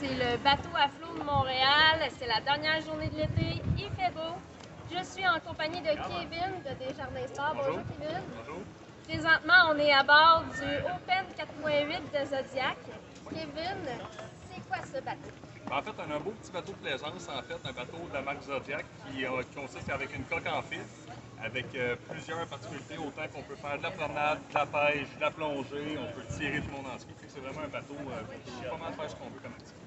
c'est le bateau à flot de Montréal. C'est la dernière journée de l'été. Il fait beau. Je suis en compagnie de Kevin de Desjardins Sport. Bonjour Kevin. Bonjour. Présentement, on est à bord du Open 4.8 de Zodiac. Kevin, c'est quoi ce bateau? En fait, on a un beau petit bateau de plaisance, en fait, un bateau de la marque Zodiac qui consiste avec une coque en fil, avec plusieurs particularités, autant qu'on peut faire de la promenade, de la pêche, de la plongée, on peut tirer tout le monde en ski. C'est vraiment un bateau qu'on peut pas mal faire ce qu'on veut comme activité.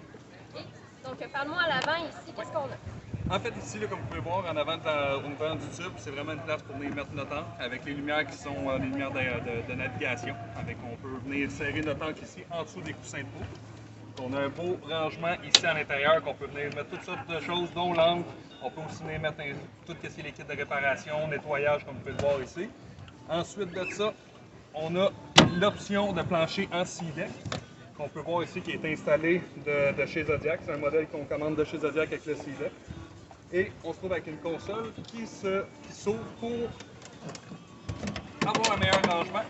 Okay. Donc, parle-moi à l'avant ici, qu'est-ce qu'on a? En fait, ici, là, comme vous pouvez voir, en avant au devant du tube, c'est vraiment une place pour venir mettre notre ancre avec les lumières qui sont les lumières de navigation. On peut venir serrer notre ancre ici en dessous des coussins de peau. On a un beau rangement ici à l'intérieur qu'on peut venir mettre toutes sortes de choses, dont l'encre. On peut aussi venir mettre tout ce qui est les kits de réparation, nettoyage, comme vous pouvez le voir ici. Ensuite de ça, on a l'option de plancher en SeaDeck qu'on peut voir ici qui est installé de chez Zodiac. C'est un modèle qu'on commande de chez Zodiac avec le SeaDeck. Et on se trouve avec une console qui s'ouvre pour avoir un meilleur rangement.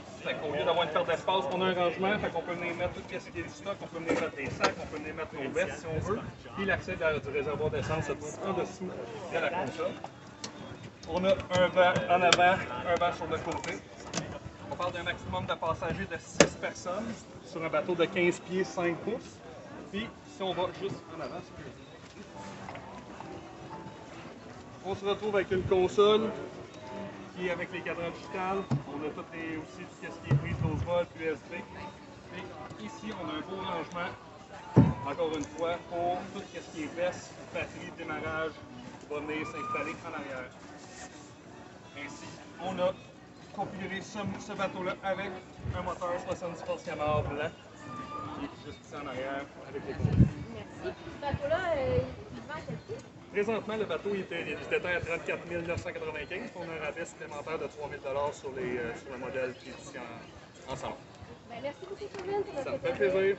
Au lieu d'avoir une perte d'espace, on a un rangement, on peut venir mettre tout ce qui est du stock, on peut venir mettre des sacs, on peut venir mettre nos vestes si on veut. Puis l'accès du réservoir d'essence se trouve en dessous de la console. On a un banc en avant, un banc sur le côté. On parle d'un maximum de passagers de 6 personnes sur un bateau de 15 pieds 5 pouces. Puis si on va juste en avant, on se retrouve avec une console qui est avec les cadrans digitales. On a aussi tout ce qui est prise 12 volts, USB. Et ici, on a un beau rangement, encore une fois, pour tout ce qui est veste, batterie, démarrage, qui va venir s'installer en arrière. Ainsi, on a configuré ce bateau-là avec un moteur 70 forces Yamaha blanc, qui est juste ici en arrière avec les côtés. Merci. Ce bateau-là, il vend quel prix? Présentement, le bateau il était à 34 995. On a un rabais supplémentaire de 3 000 sur le modèle qui est ici en salon. Merci beaucoup, Kevin. Ça me fait plaisir.